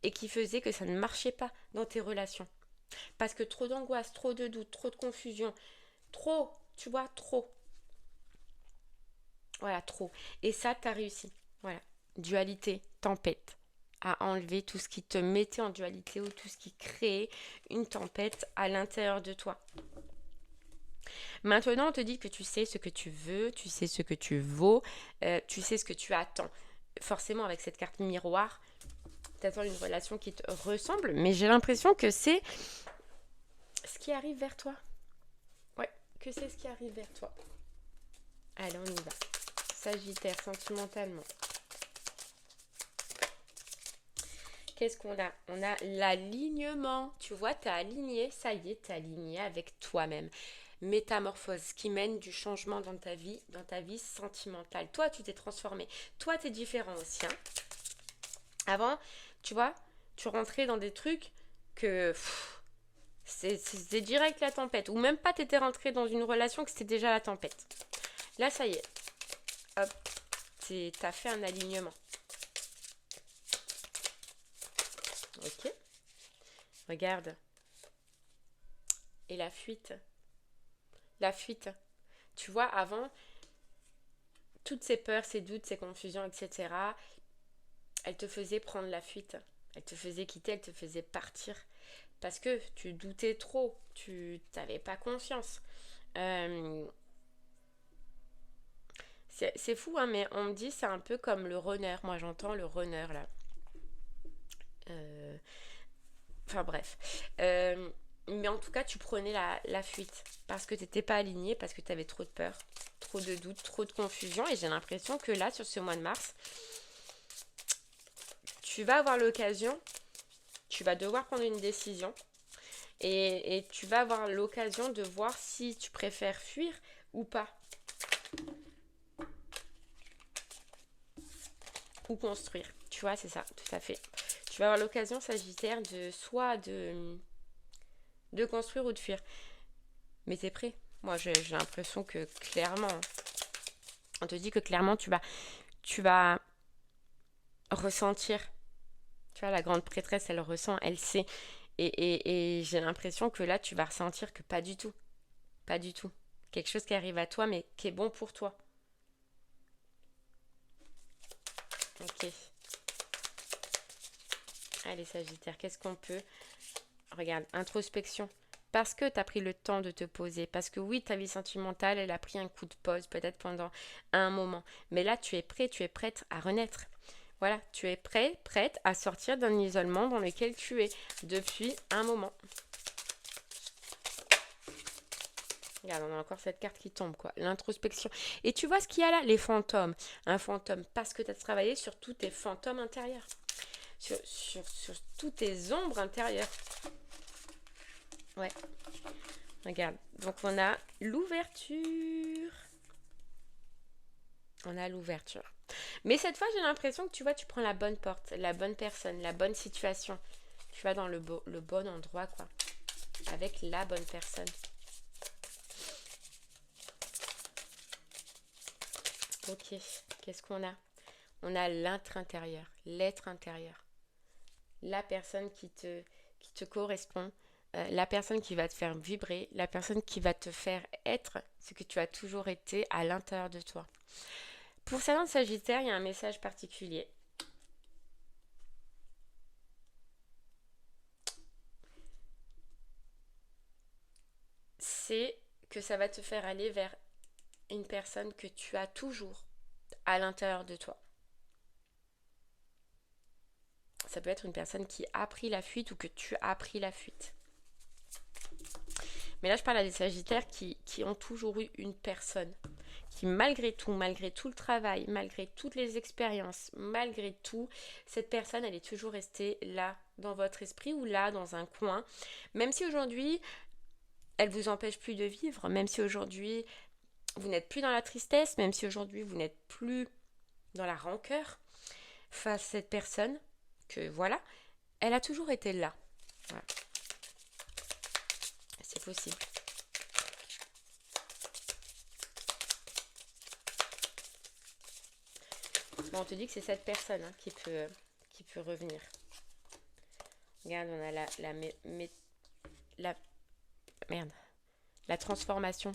et qui faisait que ça ne marchait pas dans tes relations. Parce que trop d'angoisse, trop de doute, trop de confusion, trop, tu vois, trop. Voilà, trop. Et ça, t'as réussi. Voilà. Dualité, tempête. À enlever tout ce qui te mettait en dualité ou tout ce qui créait une tempête à l'intérieur de toi. Maintenant, on te dit que tu sais ce que tu veux, tu sais ce que tu vaux, tu sais ce que tu attends. Forcément, avec cette carte miroir, tu attends une relation qui te ressemble, mais j'ai l'impression que c'est ce qui arrive vers toi. Ouais, que c'est ce qui arrive vers toi. Allez, on y va. Sagittaire, sentimentalement. Qu'est-ce qu'on a? On a l'alignement. Tu vois, tu as aligné, ça y est, tu es aligné avec toi-même. Métamorphose qui mène du changement dans ta vie sentimentale. Toi, tu t'es transformé. Toi, tu es différent aussi. Hein. Avant, tu vois, tu rentrais dans des trucs que c'est direct la tempête. Ou même pas, tu étais rentré dans une relation que c'était déjà la tempête. Là, ça y est. Hop, tu as fait un alignement. Ok. Regarde. Et la fuite. La fuite. Tu vois, avant, toutes ces peurs, ces doutes, ces confusions, etc., elles te faisaient prendre la fuite. Elles te faisaient quitter, elles te faisaient partir. Parce que tu doutais trop. Tu n'avais pas confiance. C'est fou, hein, mais on me dit c'est un peu comme le runner. Moi, j'entends le runner, là. Enfin, bref. Mais en tout cas, tu prenais la fuite parce que tu n'étais pas aligné, parce que tu avais trop de peur, trop de doutes, trop de confusion. Et j'ai l'impression que là, sur ce mois de mars, tu vas avoir l'occasion, tu vas devoir prendre une décision et tu vas avoir l'occasion de voir si tu préfères fuir ou pas. Ou construire. Tu vois, c'est ça, tout à fait. Tu vas avoir l'occasion, Sagittaire, de construire ou de fuir. Mais t'es prêt? Moi, j'ai l'impression que clairement, on te dit que clairement, tu vas ressentir. Tu vois, la grande prêtresse, elle ressent, elle sait. Et j'ai l'impression que là, tu vas ressentir que pas du tout. Pas du tout. Quelque chose qui arrive à toi, mais qui est bon pour toi. Ok. Allez, Sagittaire, qu'est-ce qu'on peut... Regarde, introspection. Parce que tu as pris le temps de te poser. Parce que oui, ta vie sentimentale, elle a pris un coup de pause, peut-être pendant un moment. Mais là, tu es prêt, tu es prête à renaître. Voilà, tu es prête à sortir d'un isolement dans lequel tu es depuis un moment. Regarde, on a encore cette carte qui tombe, quoi. L'introspection. Et tu vois ce qu'il y a là? Les fantômes. Un fantôme, parce que tu as travaillé sur tous tes fantômes intérieurs. Sur toutes tes ombres intérieures. Ouais. Regarde. Donc, on a l'ouverture. On a l'ouverture. Mais cette fois, j'ai l'impression que tu vois, tu prends la bonne porte, la bonne personne, la bonne situation. Tu vas dans le bon endroit, quoi. Avec la bonne personne. Ok, qu'est-ce qu'on a? On a l'être intérieur, l'être intérieur. La personne qui te correspond, la personne qui va te faire vibrer, la personne qui va te faire être ce que tu as toujours été à l'intérieur de toi. Pour certains Sagittaires, il y a un message particulier. C'est que ça va te faire aller vers une personne que tu as toujours à l'intérieur de toi. Ça peut être une personne qui a pris la fuite ou que tu as pris la fuite. Mais là, je parle à des Sagittaires qui ont toujours eu une personne qui, malgré tout le travail, malgré toutes les expériences, malgré tout, cette personne, elle est toujours restée là, dans votre esprit ou là, dans un coin. Même si aujourd'hui, elle vous empêche plus de vivre, même si aujourd'hui, vous n'êtes plus dans la tristesse, même si aujourd'hui, vous n'êtes plus dans la rancœur face à cette personne, que voilà, elle a toujours été là. Voilà. C'est possible. Bon, on te dit que c'est cette personne qui peut revenir. Regarde, on a la transformation.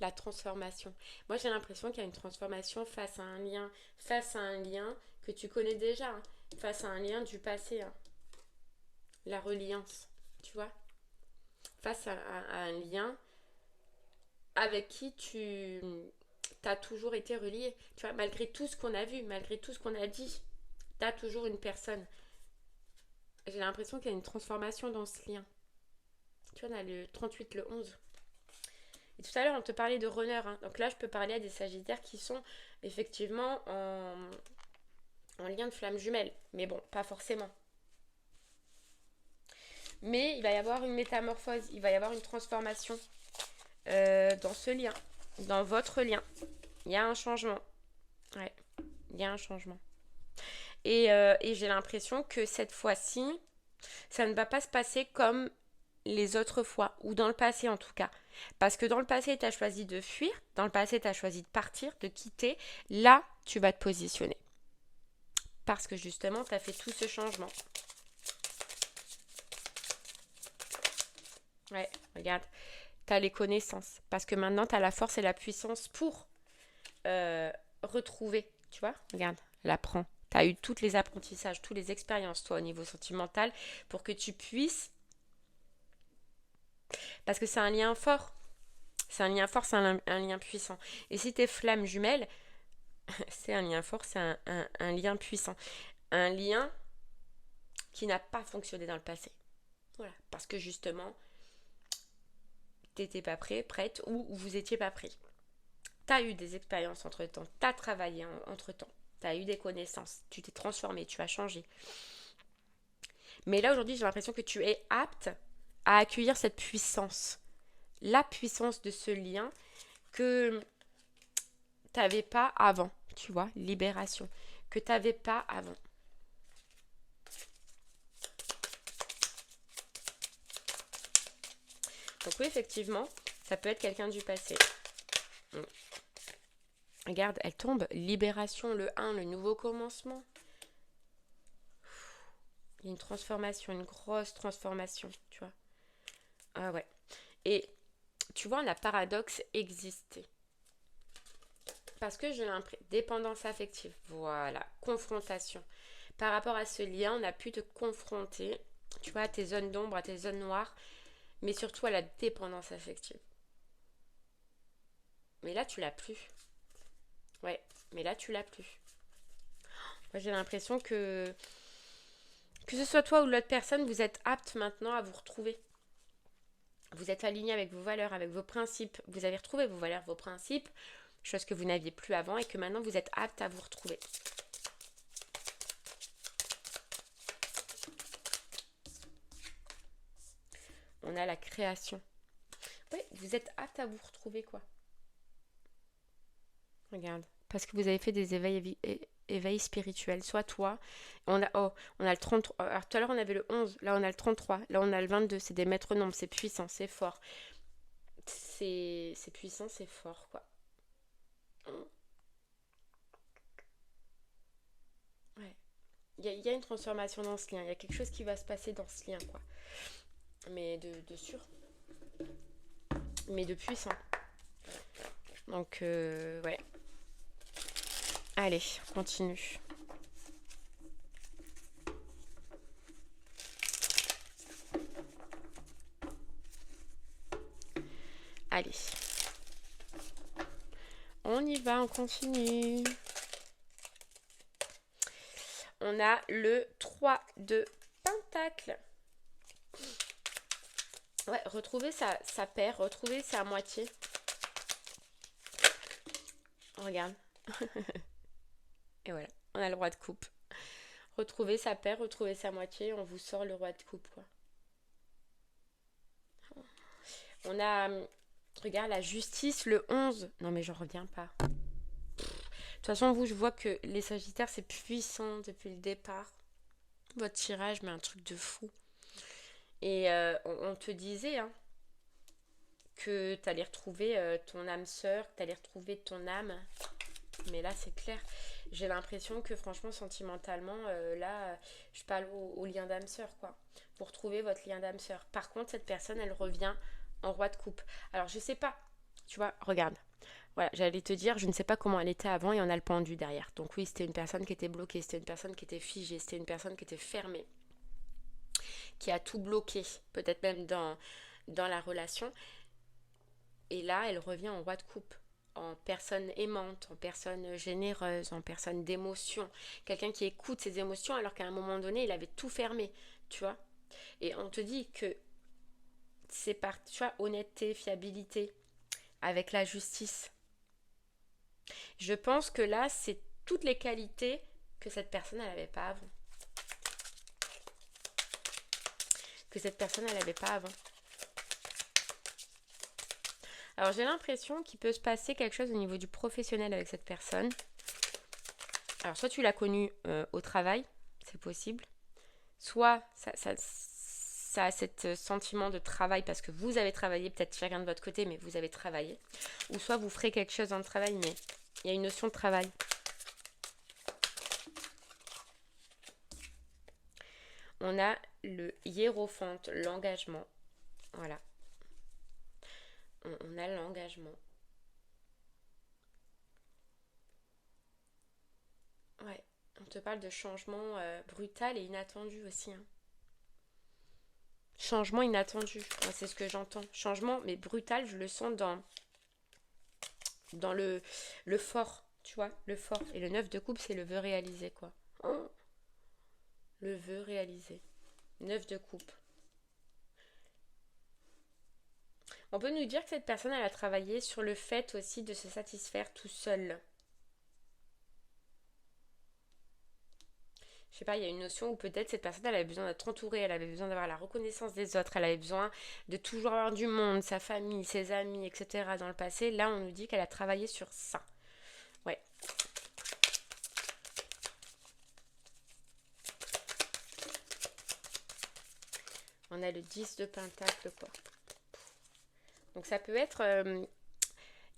La transformation. Moi, j'ai l'impression qu'il y a une transformation face à un lien que tu connais déjà, face à un lien du passé. La reliance, tu vois, face à un lien avec qui tu as toujours été relié. Tu vois, malgré tout ce qu'on a vu, malgré tout ce qu'on a dit, tu as toujours une personne. J'ai l'impression qu'il y a une transformation dans ce lien. Tu vois, on a le 38, le 11. Et tout à l'heure, on te parlait de runner. Donc là, je peux parler à des Sagittaires qui sont effectivement en lien de flamme jumelle. Mais bon, pas forcément. Mais il va y avoir une métamorphose, il va y avoir une transformation dans ce lien, dans votre lien. Il y a un changement. Ouais, il y a un changement. Et j'ai l'impression que cette fois-ci, ça ne va pas se passer comme les autres fois, ou dans le passé en tout cas. Parce que dans le passé, tu as choisi de fuir, dans le passé, tu as choisi de partir, de quitter. Là, tu vas te positionner. Parce que justement, tu as fait tout ce changement. Ouais, regarde, tu as les connaissances. Parce que maintenant, tu as la force et la puissance pour retrouver. Tu vois, regarde, l'apprends. Tu as eu tous les apprentissages, toutes les expériences, toi, au niveau sentimental, pour que tu puisses. Parce que c'est un lien fort. C'est un lien fort, c'est un lien puissant. Et si t'es flamme jumelle, c'est un lien fort, c'est un lien puissant. Un lien qui n'a pas fonctionné dans le passé. Voilà. Parce que justement, t'étais pas prêt, prête, ou vous étiez pas prêt. T'as eu des expériences entre-temps, t'as travaillé entre-temps, t'as eu des connaissances, tu t'es transformé, tu as changé. Mais là, aujourd'hui, j'ai l'impression que tu es apte à accueillir cette puissance. La puissance de ce lien que t'avais pas avant, tu vois, libération, que t'avais pas avant. Donc oui, effectivement, ça peut être quelqu'un du passé. Regarde, elle tombe, libération, le 1, le nouveau commencement. Il y a une transformation, une grosse transformation, tu vois. Ah ouais. Et tu vois, la paradoxe existait. Parce que j'ai l'impression, dépendance affective, voilà, confrontation. Par rapport à ce lien, on a pu te confronter, tu vois, à tes zones d'ombre, à tes zones noires, mais surtout à la dépendance affective. Mais là, tu l'as plus. Ouais, mais là, tu l'as plus. Moi, j'ai l'impression que ce soit toi ou l'autre personne, vous êtes apte maintenant à vous retrouver. Vous êtes aligné avec vos valeurs, avec vos principes. Vous avez retrouvé vos valeurs, vos principes, chose que vous n'aviez plus avant et que maintenant vous êtes apte à vous retrouver. On a la création. Oui, vous êtes apte à vous retrouver, quoi. Regarde, parce que vous avez fait des éveils spirituels. Soit toi, on a le 33. Alors tout à l'heure on avait le 11, là on a le 33, là on a le 22. C'est des maîtres nombres, c'est puissant, c'est fort. C'est puissant, c'est fort, quoi. Ouais. Il y a une transformation dans ce lien, il y a quelque chose qui va se passer dans ce lien, quoi. Mais de sûr, mais de puissant. Donc, ouais. Allez, on continue. Allez. On y va, on continue. On a le 3 de Pentacle. Ouais, retrouver sa paire, retrouver sa moitié. Regarde. Et voilà, on a le roi de coupe. Retrouver sa paire, retrouver sa moitié, on vous sort le roi de coupe, quoi. On a, regarde, la justice, le 11. Non mais j'en reviens pas. De toute façon, vous, je vois que les Sagittaires, c'est puissant depuis le départ. Votre tirage, mais un truc de fou. Et on te disait hein, que tu allais retrouver ton âme sœur, que tu allais retrouver ton âme. Mais là, c'est clair. J'ai l'impression que franchement, sentimentalement, là, je parle au lien d'âme sœur, quoi. Pour trouver votre lien d'âme sœur. Par contre, cette personne, elle revient en roi de coupe. Alors, je sais pas. Tu vois, regarde. Voilà, j'allais te dire, je ne sais pas comment elle était avant et on a le pendu derrière. Donc oui, c'était une personne qui était bloquée, c'était une personne qui était figée, c'était une personne qui était fermée, qui a tout bloqué, peut-être même dans la relation. Et là, elle revient en roi de coupe, en personne aimante, en personne généreuse, en personne d'émotion. Quelqu'un qui écoute ses émotions alors qu'à un moment donné, il avait tout fermé, tu vois. Et on te dit que c'est par, tu vois, honnêteté, fiabilité, avec la justice. Je pense que là, c'est toutes les qualités que cette personne, elle n'avait pas avant. Que cette personne, elle n'avait pas avant. Alors, j'ai l'impression qu'il peut se passer quelque chose au niveau du professionnel avec cette personne. Alors, soit tu l'as connue au travail, c'est possible. Soit ça a ce sentiment de travail parce que vous avez travaillé, peut-être chacun de votre côté, mais vous avez travaillé. Ou soit vous ferez quelque chose dans le travail, mais il y a une notion de travail. On a le hiérophante, l'engagement. Voilà. On a l'engagement. Ouais. On te parle de changement brutal et inattendu aussi. Hein. Changement inattendu. Moi, c'est ce que j'entends. Changement, mais brutal, je le sens dans le fort. Tu vois, le fort. Et le 9 de coupe, c'est le vœu réalisé, quoi. Oh, le vœu réalisé. 9 de coupe. On peut nous dire que cette personne, elle a travaillé sur le fait aussi de se satisfaire tout seul. Je sais pas, il y a une notion où peut-être cette personne, elle avait besoin d'être entourée, elle avait besoin d'avoir la reconnaissance des autres, elle avait besoin de toujours avoir du monde, sa famille, ses amis, etc. dans le passé. Là, on nous dit qu'elle a travaillé sur ça. Ouais. On a le 10 de pentacle, quoi. Donc ça peut être...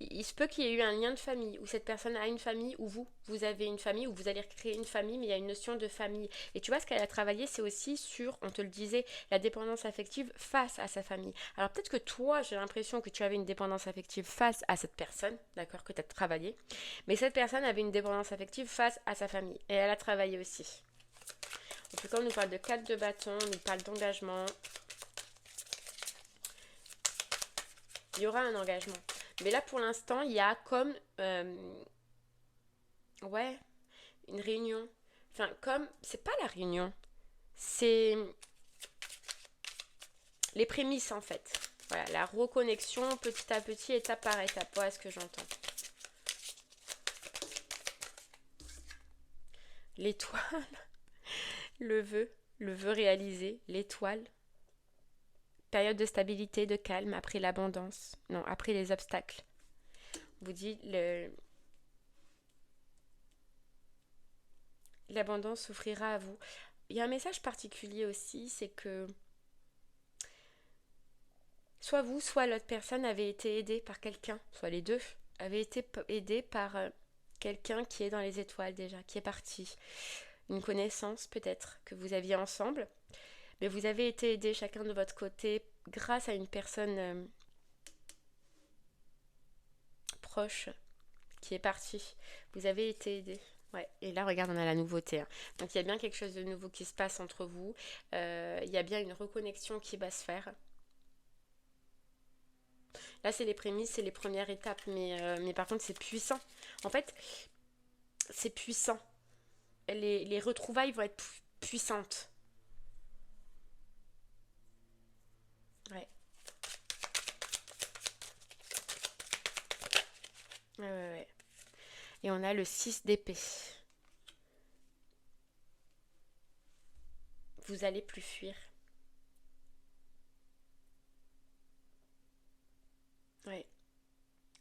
il se peut qu'il y ait eu un lien de famille, où cette personne a une famille, ou vous avez une famille, ou vous allez recréer une famille, mais il y a une notion de famille. Et tu vois, ce qu'elle a travaillé, c'est aussi sur, on te le disait, la dépendance affective face à sa famille. Alors peut-être que toi, j'ai l'impression que tu avais une dépendance affective face à cette personne, d'accord, que tu as travaillé, mais cette personne avait une dépendance affective face à sa famille, et elle a travaillé aussi. En tout cas, on nous parle de 4 de bâton, on nous parle d'engagement. Il y aura un engagement. Mais là, pour l'instant, il y a comme... ouais, une réunion. Enfin, comme... C'est pas la réunion. C'est les prémices, en fait. Voilà, la reconnexion petit à petit, étape par étape. Voilà ce que j'entends. L'étoile. Le vœu réalisé. L'étoile. Période de stabilité, de calme, après l'abondance. Non, après les obstacles. On vous dit L'abondance s'offrira à vous. Il y a un message particulier aussi, c'est que soit vous, soit l'autre personne avait été aidée par quelqu'un, soit les deux, avaient été aidés par quelqu'un qui est dans les étoiles déjà, qui est parti. Une connaissance peut-être que vous aviez ensemble, mais vous avez été aidés chacun de votre côté grâce à une personne proche qui est partie. Vous avez été aidés. Ouais. Et là, regarde, on a la nouveauté, hein. Donc, il y a bien quelque chose de nouveau qui se passe entre vous. Il y a bien une reconnexion qui va se faire. Là, c'est les prémices, c'est les premières étapes, mais par contre, c'est puissant. En fait, c'est puissant. Les retrouvailles vont être puissantes. Ouais. Ouais, ouais, ouais. Et on a le 6 d'épée. Vous allez plus fuir. Ouais.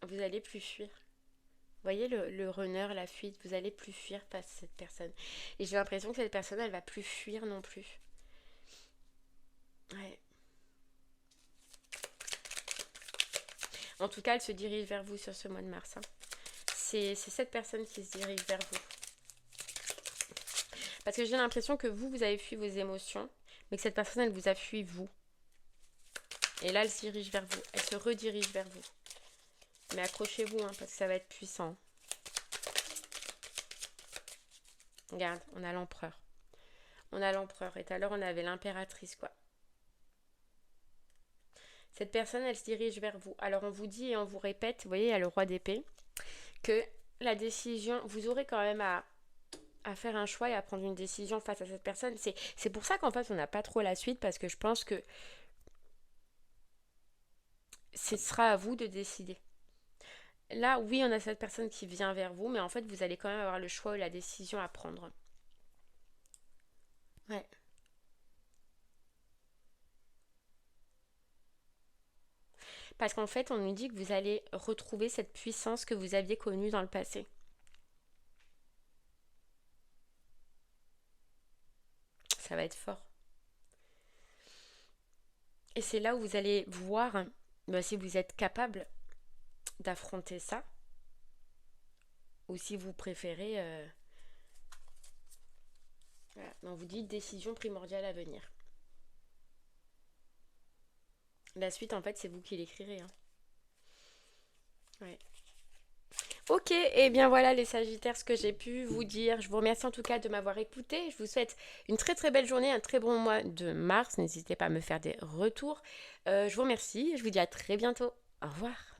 Vous allez plus fuir. Vous voyez le runner, la fuite, vous allez plus fuir face à cette personne. Et j'ai l'impression que cette personne, elle va plus fuir non plus. Ouais. En tout cas, elle se dirige vers vous sur ce mois de mars, hein. C'est cette personne qui se dirige vers vous. Parce que j'ai l'impression que vous avez fui vos émotions, mais que cette personne, elle vous a fui vous. Et là, elle se dirige vers vous. Elle se redirige vers vous. Mais accrochez-vous, hein, parce que ça va être puissant. Regarde, on a l'empereur. On a l'empereur. Et tout à l'heure, on avait l'impératrice, quoi. Cette personne, elle se dirige vers vous. Alors, on vous dit et on vous répète, vous voyez, il y a le roi d'épée, que la décision, vous aurez quand même à faire un choix et à prendre une décision face à cette personne. C'est pour ça qu'en fait, on n'a pas trop la suite, parce que je pense que ce sera à vous de décider. Là, oui, on a cette personne qui vient vers vous, mais en fait, vous allez quand même avoir le choix ou la décision à prendre. Ouais. Parce qu'en fait, on nous dit que vous allez retrouver cette puissance que vous aviez connue dans le passé. Ça va être fort. Et c'est là où vous allez voir si vous êtes capable d'affronter ça, ou si vous préférez... Voilà. On vous dit décision primordiale à venir. La suite, en fait, c'est vous qui l'écrirez, hein. Ouais. Ok, et bien voilà les Sagittaires, ce que j'ai pu vous dire. Je vous remercie en tout cas de m'avoir écouté. Je vous souhaite une très très belle journée, un très bon mois de mars. N'hésitez pas à me faire des retours. Je vous remercie et je vous dis à très bientôt. Au revoir.